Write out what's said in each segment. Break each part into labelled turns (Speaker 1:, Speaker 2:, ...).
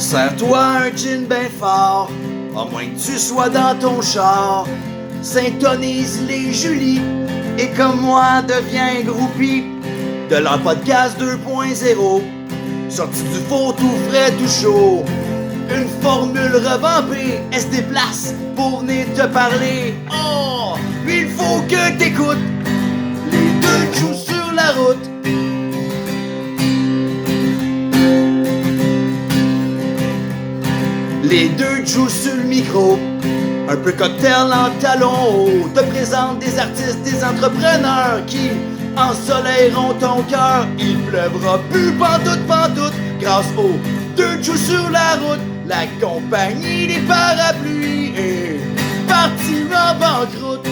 Speaker 1: Serre-toi un gin ben fort, à moins que tu sois dans ton char. Syntonise les Julie, et comme moi, deviens groupie de leur podcast 2.0. Sorti du four tout frais, tout chaud. Une formule revampée, elle se déplace pour venir te parler. Oh, il faut que t'écoutes. Les deux jouent sur la route. Les deux jouent sur le micro. Un peu cocktail en talons hauts. Te présente des artistes, des entrepreneurs qui ensoleilleront ton cœur. Il pleuvra plus pantoute, grâce aux deux joues sur la route. La compagnie des parapluies est partie en banqueroute.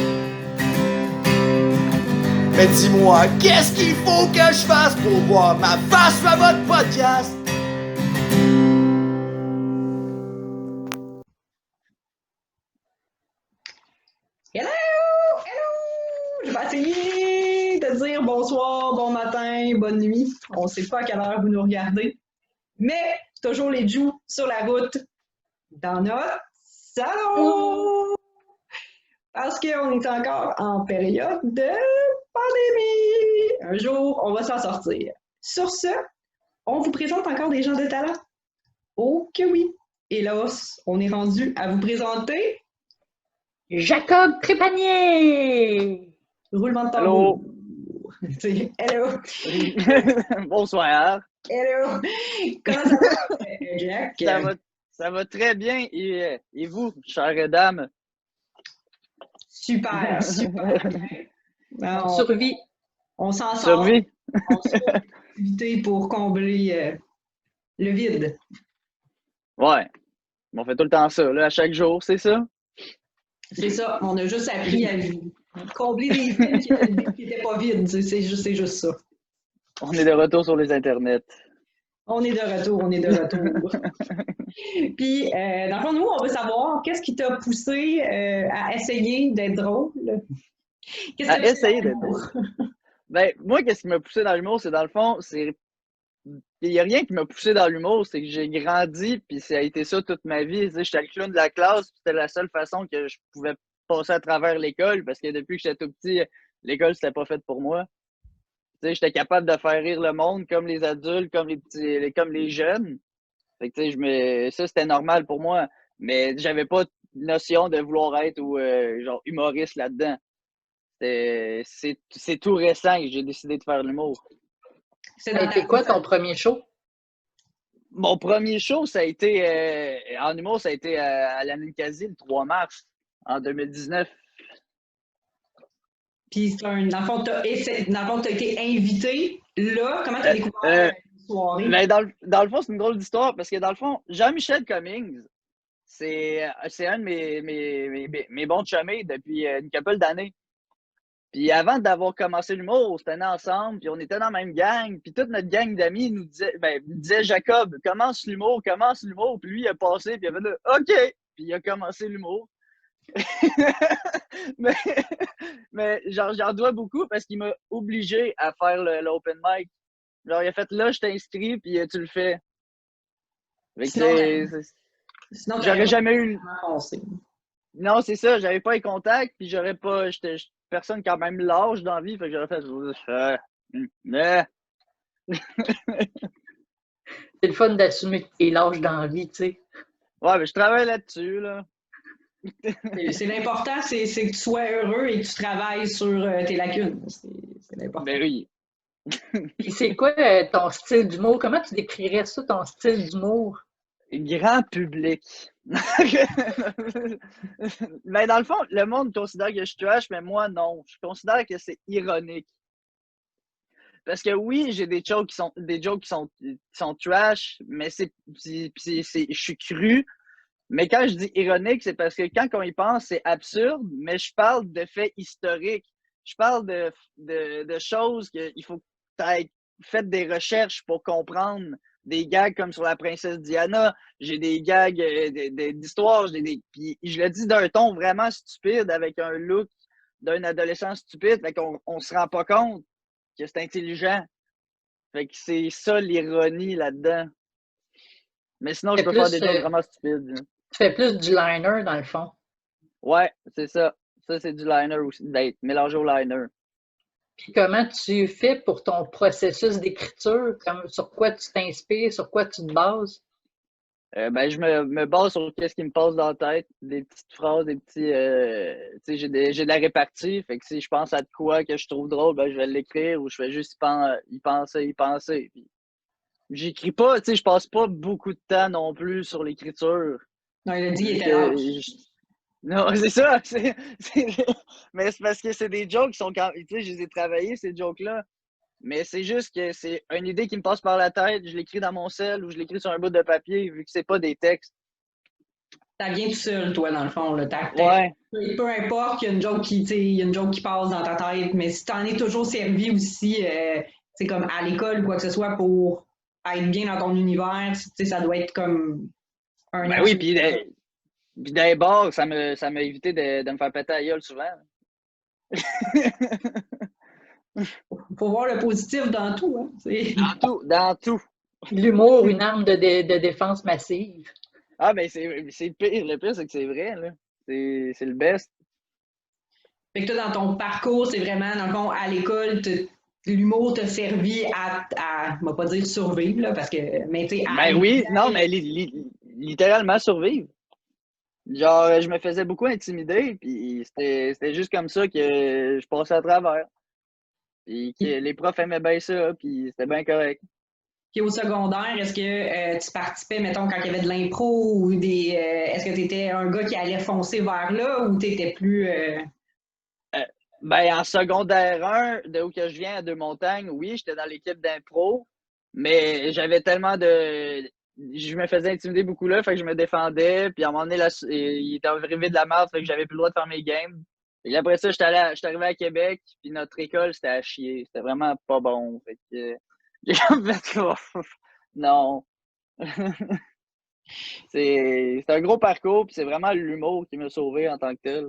Speaker 1: Mais dis-moi, qu'est-ce qu'il faut que je fasse pour voir ma face sur votre podcast?
Speaker 2: Hello! Je vais essayer de dire bonsoir, bon matin, bonne nuit. On ne sait pas à quelle heure vous nous regardez. Mais toujours les joues sur la route dans notre salon! Parce qu'on est encore en période de pandémie. Un jour, on va s'en sortir. Sur ce, on vous présente encore des gens de talent? Oh que oui! Et là, on est rendu à vous présenter
Speaker 3: Jacob Trépanier!
Speaker 2: roulement de tambour. Hello!
Speaker 4: Bonsoir.
Speaker 2: Hello! Comment ça va, Jack?
Speaker 4: Ça va très bien. Et vous, chère dame?
Speaker 2: Super, super.
Speaker 3: On survit.
Speaker 2: On s'en sort.
Speaker 4: Survie?
Speaker 2: On se fait des activités pour combler le vide.
Speaker 4: Ouais. On fait tout le temps ça, là, à chaque jour, c'est ça?
Speaker 2: C'est ça. On a juste appris à combler des vides qui n'étaient pas vides. C'est juste ça.
Speaker 4: On est de retour sur les internets.
Speaker 2: On est de retour. Puis, dans le fond, nous, on veut savoir qu'est-ce qui t'a poussé à essayer d'être drôle?
Speaker 4: À essayer d'être drôle. Ben, moi, qu'est-ce qui m'a poussé dans l'humour, c'est dans le fond, il n'y a rien qui m'a poussé dans l'humour, c'est que j'ai grandi, puis ça a été ça toute ma vie. Tu sais, j'étais le clown de la classe, c'était la seule façon que je pouvais passer à travers l'école, parce que depuis que j'étais tout petit, l'école, c'était pas fait pour moi. Tu sais, j'étais capable de faire rire le monde, comme les adultes, comme les petits, comme les jeunes. Fait que, tu sais, ça, c'était normal pour moi, mais j'avais pas de notion de vouloir être genre humoriste là-dedans. C'est tout récent que j'ai décidé de faire l'humour.
Speaker 3: C'était quoi ton premier show?
Speaker 4: Mon premier show, ça a été en humour, ça a été à la Ninkasi le 3 mars en 2019.
Speaker 2: Puis, dans le fond, t'as été invité là. Comment t'as découvert la soirée?
Speaker 4: Mais dans le fond, c'est une drôle d'histoire parce que dans le fond, Jean-Michel Cummings, c'est un de mes bons chumés depuis une couple d'années. Puis avant d'avoir commencé l'humour, on s'était ensemble, puis on était dans la même gang, puis toute notre gang d'amis nous disait Jacob, commence l'humour. Puis lui, il a passé, puis il a fait OK, puis il a commencé l'humour. mais genre, j'en dois beaucoup parce qu'il m'a obligé à faire l'open mic. Genre, il a fait là, je t'inscris, puis tu le fais.
Speaker 2: Sinon,
Speaker 4: j'aurais jamais eu. Non, c'est ça, j'avais pas les contacts, puis j'aurais pas. J'étais personne quand même l'âge dans la vie, fait que j'aurais fait.
Speaker 3: C'est le fun d'assumer que t'es lâche dans la vie, tu sais.
Speaker 4: Ouais, mais je travaille là-dessus, là.
Speaker 2: C'est l'important, c'est que tu sois heureux et que tu travailles sur tes lacunes. C'est l'important.
Speaker 4: Ben oui.
Speaker 3: Et c'est quoi ton style d'humour? Comment tu décrirais ça, ton style d'humour?
Speaker 4: Grand public. Mais dans le fond, le monde considère que je suis trash, mais moi, non. Je considère que c'est ironique. Parce que oui, j'ai des jokes qui sont trash, mais je suis cru. Mais quand je dis ironique, c'est parce que quand on y pense, c'est absurde, mais je parle de faits historiques. Je parle de choses qu'il faut que tu aies fait des recherches pour comprendre. Des gags comme sur la princesse Diana, j'ai des gags d'histoire, puis je le dis d'un ton vraiment stupide, avec un look d'un adolescent stupide, fait qu'on se rend pas compte que c'est intelligent. Fait que c'est ça l'ironie là-dedans. Mais sinon,
Speaker 3: Tu
Speaker 4: je
Speaker 3: fais
Speaker 4: peux faire
Speaker 3: plus,
Speaker 4: des jokes vraiment stupides.
Speaker 3: tu fais plus du liner dans le fond.
Speaker 4: Ouais, c'est ça. Ça, c'est du liner aussi, d'être mélangé au liner.
Speaker 3: Puis comment tu fais pour ton processus d'écriture? Sur quoi tu t'inspires? Sur quoi tu te bases?
Speaker 4: Ben, je me base sur qu'est-ce qui me passe dans la tête, des petites phrases, des petits. Tu sais, j'ai de la répartie. Fait que si je pense à de quoi que je trouve drôle, ben, je vais l'écrire ou je vais juste y penser. Puis, j'écris pas, tu sais, je passe pas beaucoup de temps non plus sur l'écriture.
Speaker 2: Non, il a dit qu'il
Speaker 4: Vu
Speaker 2: était lâche.
Speaker 4: que non, c'est ça. Mais c'est parce que c'est des jokes qui sont quand. Tu sais, je les ai travaillés, ces jokes-là. Mais c'est juste que c'est une idée qui me passe par la tête, je l'écris dans mon cell ou je l'écris sur un bout de papier, vu que c'est pas des textes.
Speaker 2: Ça vient tout seul, toi, dans le fond. Là.
Speaker 4: Ouais.
Speaker 2: Peu importe, il y a une joke qui, tu sais, il y a une joke qui passe dans ta tête, mais si t'en es toujours servi aussi, c'est comme à l'école ou quoi que ce soit pour être bien dans ton univers, tu sais, ça doit être comme un
Speaker 4: Ben oui, puis dans les bars, ça m'a évité de me faire péter la gueule souvent.
Speaker 2: Faut voir le positif dans tout, hein.
Speaker 4: Dans tout.
Speaker 3: L'humour, une arme de défense massive.
Speaker 4: Ah, ben c'est le pire. Le pire, c'est que c'est vrai, là. C'est le best.
Speaker 2: Fait que toi, dans ton parcours, c'est vraiment, dans le fond, à l'école, l'humour t'a servi on va pas dire survivre, là, parce que, mais tu sais,
Speaker 4: Ben oui, non, mais littéralement survivre. Genre, je me faisais beaucoup intimider, puis c'était juste comme ça que je passais à travers. Puis que les profs aimaient bien ça, puis c'était bien correct.
Speaker 2: Puis au secondaire, est-ce que tu participais, mettons, quand il y avait de l'impro ou est-ce que tu étais un gars qui allait foncer vers là ou tu étais plus.
Speaker 4: Ben, en secondaire 1, de où que je viens, à Deux-Montagnes, oui, j'étais dans l'équipe d'impro, mais j'avais tellement de. Je me faisais intimider beaucoup là, fait que je me défendais, puis à un moment donné, il était arrivé de la merde, fait que j'avais plus le droit de faire mes games. Et après ça, j'étais arrivé à Québec, puis notre école, c'était à chier. C'était vraiment pas bon. Fait que j'ai comme fait, non. C'est un gros parcours, puis c'est vraiment l'humour qui m'a sauvé en tant que tel.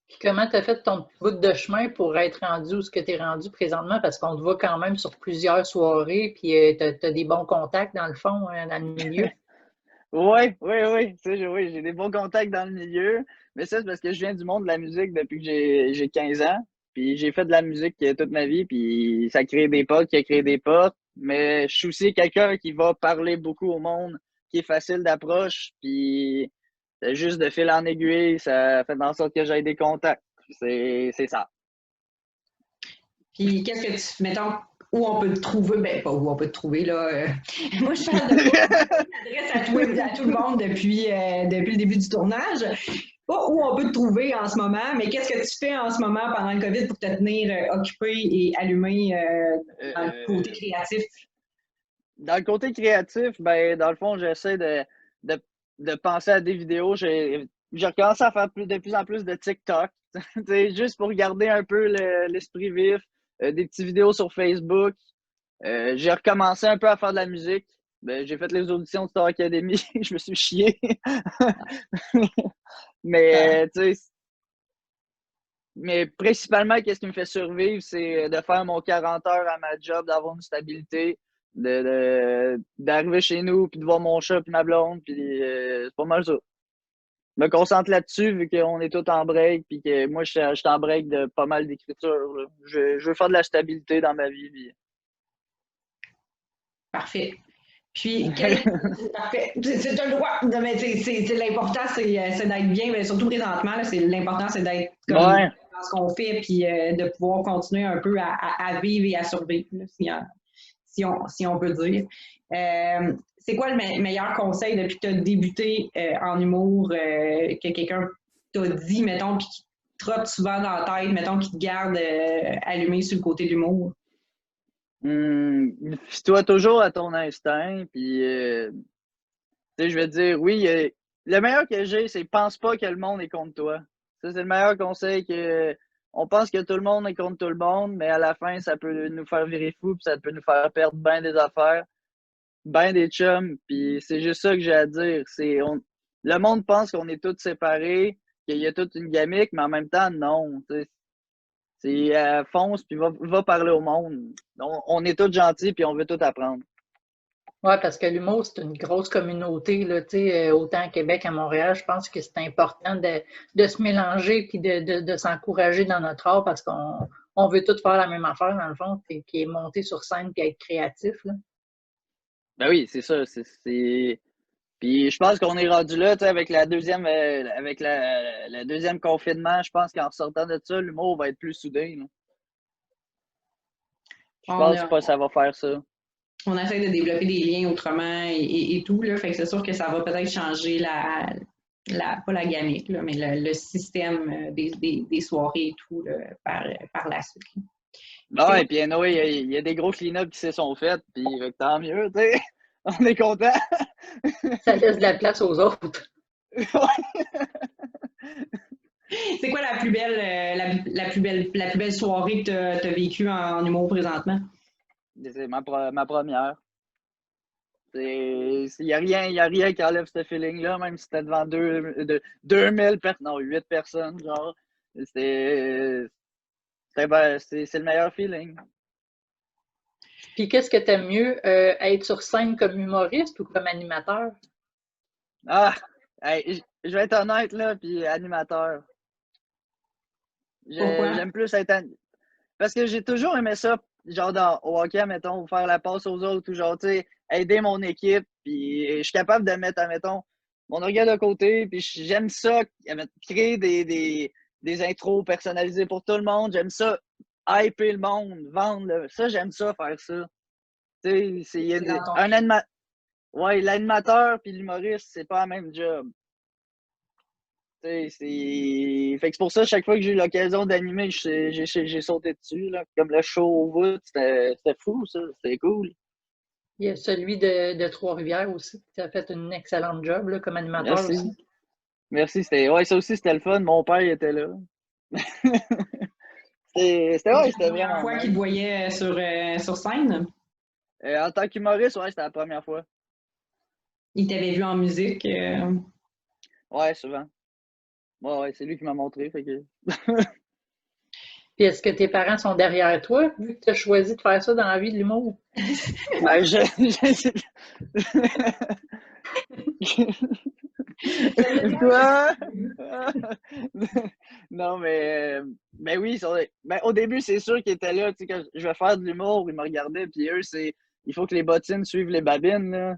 Speaker 3: Puis comment tu as fait ton petit bout de chemin pour être rendu où ce que tu es rendu présentement? Parce qu'on te voit quand même sur plusieurs soirées, puis tu as des bons contacts dans le fond, dans le milieu.
Speaker 4: Oui, oui, oui. Oui, j'ai des bons contacts dans le milieu. Mais ça, c'est parce que je viens du monde de la musique depuis que j'ai 15 ans. Puis j'ai fait de la musique toute ma vie. Puis ça crée des potes, qui a créé des potes. Mais je suis aussi quelqu'un qui va parler beaucoup au monde, qui est facile d'approche. Puis juste de fil en aiguille, ça fait en sorte que j'ai des contacts. C'est ça.
Speaker 2: Puis qu'est-ce que tu. Mettons, où on peut te trouver? Ben, pas où on peut te trouver, là. Moi, je parle de l'adresse à tout le monde depuis le début du tournage. Pas où on peut te trouver en ce moment, mais qu'est-ce que tu fais en ce moment pendant le COVID pour te tenir occupé et allumé dans le côté créatif?
Speaker 4: Dans le côté créatif, ben, dans le fond, j'essaie de penser à des vidéos. J'ai recommencé à faire de plus en plus de TikTok. Juste pour garder un peu l'esprit vif. Des petites vidéos sur Facebook. J'ai recommencé un peu à faire de la musique. Ben, j'ai fait les auditions de Star Academy. Je me suis chié. Mais, tu sais, mais principalement, qu'est-ce qui me fait survivre, c'est de faire mon 40 heures à ma job, d'avoir une stabilité, d'arriver chez nous, puis de voir mon chat, puis ma blonde, puis c'est pas mal ça. Je me concentre là-dessus, vu qu'on est tous en break, puis que moi, je suis en break de pas mal d'écriture. Je veux faire de la stabilité dans ma vie. Puis...
Speaker 2: Parfait. Puis, parfait. C'est un droit. Mais c'est l'important, c'est d'être bien, mais surtout présentement, l'important, c'est d'être comme dans ce qu'on fait, puis de pouvoir continuer un peu à vivre et à survivre, là, si on peut dire. C'est quoi le meilleur conseil depuis que tu as débuté en humour que quelqu'un t'a dit, mettons, puis qui te trotte souvent dans la tête, mettons, qui te garde allumé sur le côté de l'humour?
Speaker 4: Fie-toi toujours à ton instinct, puis tu sais, je vais te dire, oui, le meilleur que j'ai, c'est pense pas que le monde est contre toi. Ça, c'est le meilleur conseil que on pense que tout le monde est contre tout le monde, mais à la fin, ça peut nous faire virer fou, puis ça peut nous faire perdre bien des affaires, bien des chums, puis c'est juste ça que j'ai à dire. Le monde pense qu'on est tous séparés, qu'il y a toute une gamique, mais en même temps, non. C'est fonce, puis va parler au monde. On est tous gentils, puis on veut tout apprendre.
Speaker 3: Oui, parce que l'humour, c'est une grosse communauté, là, tu sais, autant à Québec qu'à Montréal. Je pense que c'est important de se mélanger puis de s'encourager dans notre art parce qu'on veut tous faire la même affaire, dans le fond, qui est monter sur scène puis être créatif, là.
Speaker 4: Ben oui, c'est ça. Puis je pense qu'on est rendu là, tu sais, avec le deuxième confinement. Je pense qu'en sortant de ça, l'humour va être plus soudé, là. Je
Speaker 2: On,
Speaker 4: pense
Speaker 2: a-
Speaker 4: pas que ça va faire ça.
Speaker 2: on essaie de développer des liens autrement et tout, là. Fait que c'est sûr que ça va peut-être changer pas la gamique, là, mais le système des soirées et tout là, par la suite.
Speaker 4: Ah, et puis anyway, il y a des gros clean-up qui se sont faits, puis fait que tant mieux, tu sais. On est content.
Speaker 3: Ça laisse de la place aux autres.
Speaker 2: C'est quoi la plus belle, la plus belle soirée que tu as vécue en humour présentement?
Speaker 4: C'est ma première. Il n'y a rien qui enlève ce feeling-là, même si c'était devant 2000 personnes, non, 8 personnes, genre. C'est le meilleur feeling.
Speaker 3: Puis qu'est-ce que t'aimes mieux, être sur scène comme humoriste ou comme animateur?
Speaker 4: Ah, hey, je vais être honnête, là, puis animateur.
Speaker 2: Pourquoi?
Speaker 4: J'aime plus être parce que j'ai toujours aimé ça, genre au hockey, mettons, faire la passe aux autres, ou genre, tu sais, aider mon équipe, puis je suis capable de mettre, mettons, mon orgueil de côté, puis j'aime ça, créer des intros personnalisées pour tout le monde, j'aime ça, hyper le monde, vendre, ça, j'aime ça, faire ça. Tu sais,
Speaker 2: C'est dans ton
Speaker 4: un ouais, l'animateur puis l'humoriste, c'est pas la même job. Fait que c'est pour ça, chaque fois que j'ai eu l'occasion d'animer, j'ai sauté dessus, là. Comme le show au Wood, c'était fou, ça. C'était cool.
Speaker 3: Il y a celui de Trois-Rivières aussi. Tu as fait une excellente job là, comme animateur
Speaker 4: Merci.
Speaker 3: aussi.
Speaker 4: Merci. Ouais, ça aussi, c'était le fun. Mon père, il était là.
Speaker 2: C'est
Speaker 4: C'était
Speaker 2: la première
Speaker 4: vraiment
Speaker 2: fois qu'il
Speaker 4: nice.
Speaker 2: te voyait sur scène.
Speaker 4: En tant qu'humoriste, ouais, c'était la première fois.
Speaker 2: Il t'avait vu en musique.
Speaker 4: Ouais, souvent. Ouais, c'est lui qui m'a montré. Fait que...
Speaker 3: Puis est-ce que tes parents sont derrière toi, vu que tu as choisi de faire ça dans la vie de l'humour?
Speaker 4: Ben, Quoi? Non, mais oui, au début, c'est sûr qu'ils étaient là. Tu sais, quand je vais faire de l'humour, ils me regardaient, puis eux, il faut que les bottines suivent les babines, là.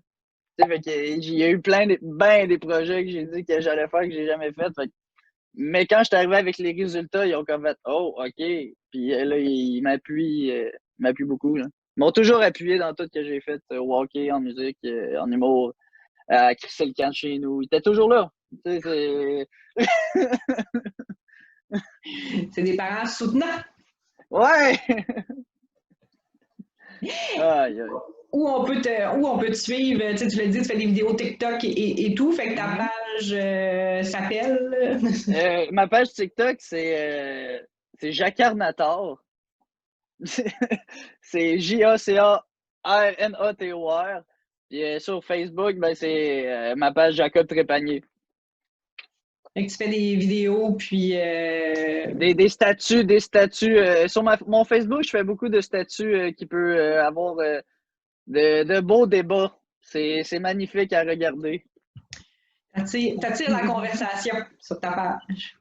Speaker 4: Tu sais, fait que, il y a eu ben des projets que j'ai dit que j'allais faire que j'ai jamais fait. Mais quand je suis arrivé avec les résultats, ils ont comme fait, oh, OK. Puis là, ils m'appuient beaucoup, là. Ils m'ont toujours appuyé dans tout ce que j'ai fait, au hockey, en musique, en humour, à crisser le camp chez nous. Ils étaient toujours là. Tu sais,
Speaker 2: C'est des parents soutenants.
Speaker 4: Ouais! Aïe, aïe.
Speaker 2: Où on peut te suivre. Tu sais, tu l'as dit, tu fais des vidéos TikTok et tout. Fait que ta page s'appelle.
Speaker 4: Ma page TikTok, c'est Jacarnator. C'est Jacarnator. Puis sur Facebook, ben, c'est ma page Jacob Trépanier.
Speaker 2: Fait que tu fais des vidéos, puis.
Speaker 4: Des statuts. Sur mon Facebook, je fais beaucoup de statuts qui peut avoir de beaux débats. C'est magnifique à regarder.
Speaker 2: T'attires la conversation sur ta page.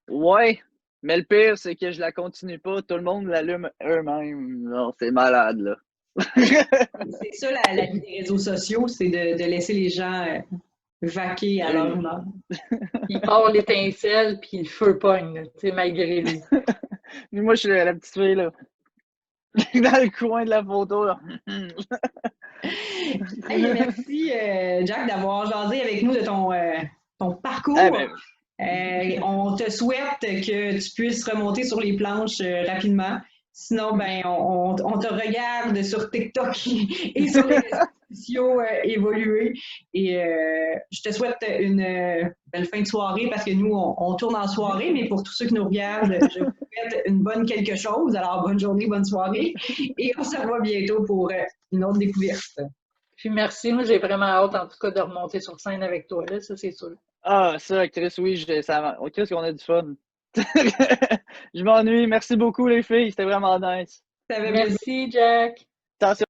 Speaker 4: Ouais, mais le pire, c'est que je la continue pas. Tout le monde l'allume eux-mêmes. Non, c'est malade, là.
Speaker 2: C'est ça la vie des réseaux sociaux, c'est de laisser les gens vaquer à leur humeur.
Speaker 3: Il part l'étincelle, puis le feu pogne, là, tu sais, malgré lui.
Speaker 4: Moi, je suis la petite fille, là. Dans le coin de la photo, là.
Speaker 2: Hey, merci, Jack, d'avoir jasé avec nous de ton parcours.
Speaker 4: Ah, ben,
Speaker 2: On te souhaite que tu puisses remonter sur les planches rapidement. Sinon, ben, on te regarde sur TikTok et sur les réseaux sociaux évoluer. Et je te souhaite une belle fin de soirée parce que nous, on tourne en soirée, mais pour tous ceux qui nous regardent, je vous souhaite une bonne quelque chose. Alors, bonne journée, bonne soirée. Et on se revoit bientôt pour une autre découverte.
Speaker 3: Puis merci, moi j'ai vraiment hâte en tout cas de remonter sur scène avec toi, là, ça c'est sûr.
Speaker 4: Ah, ça, Chris, oui, Chris, qu'on a du fun. Je m'ennuie. Merci beaucoup, les filles. C'était vraiment nice.
Speaker 2: Ça fait plaisir.
Speaker 3: Merci, Jack.
Speaker 4: Attention.